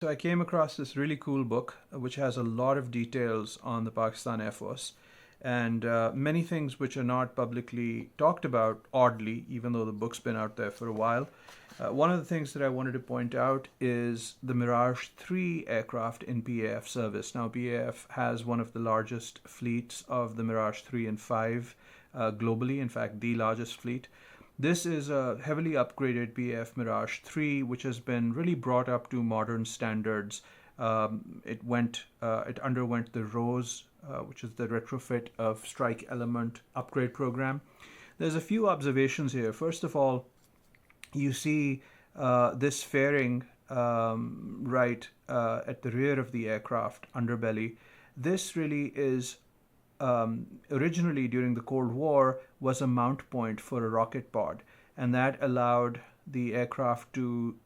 So I came across this really cool book which has a lot of details on the Pakistan Air Force and many things which are not publicly talked about, oddly, even though the book's been out there for a while. One of the things that I wanted to point out is the Mirage III aircraft in PAF service. Now, PAF has one of the largest fleets of the Mirage 3 and 5 globally, in fact, the largest fleet. This is a heavily upgraded PAF Mirage III, which has been really brought up to modern standards. It underwent the ROSE, which is the retrofit of strike element upgrade program. There's a few observations here. First of all, you see this fairing right at the rear of the aircraft underbelly. This really is originally during the Cold War was a mount point for a rocket pod, and that allowed the aircraft to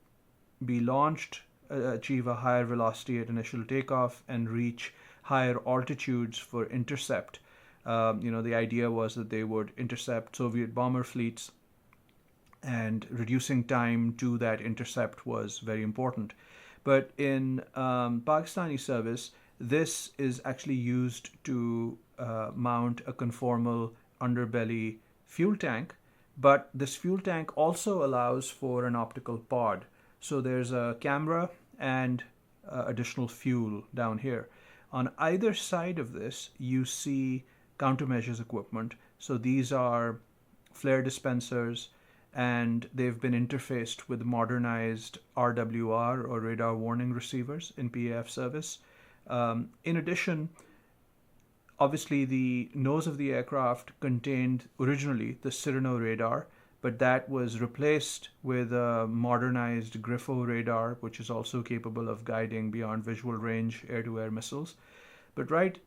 be launched, achieve a higher velocity at initial takeoff, and reach higher altitudes for intercept. The idea was that they would intercept Soviet bomber fleets, and reducing time to that intercept was very important. But in Pakistani service, this is actually used to mount a conformal underbelly fuel tank, but this fuel tank also allows for an optical pod. So there's a camera and additional fuel down here. On either side of this, you see countermeasures equipment. So these are FLIR dispensers, and they've been interfaced with modernized RWR or radar warning receivers in PAF service. In addition, obviously the nose of the aircraft contained originally the Cyrano radar, but that was replaced with a modernized Griffo radar, which is also capable of guiding beyond visual range air-to-air missiles. But right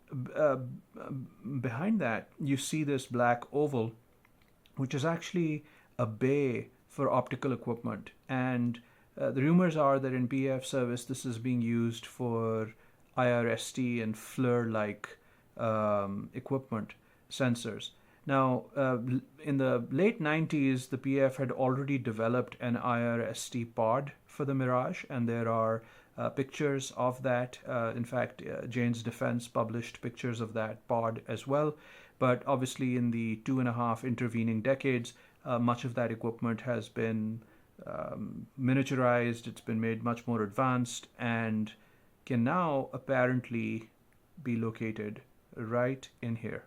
behind that, you see this black oval, which is actually a bay for optical equipment. And the rumors are that in PAF service, this is being used for IRST and FLIR-like equipment sensors. Now, in the late 90s, the PAF had already developed an IRST pod for the Mirage, and there are pictures of that. In fact, Jane's Defense published pictures of that pod as well. But obviously, in the 2.5 intervening decades, much of that equipment has been miniaturized, it's been made much more advanced, and can now apparently be located right in here.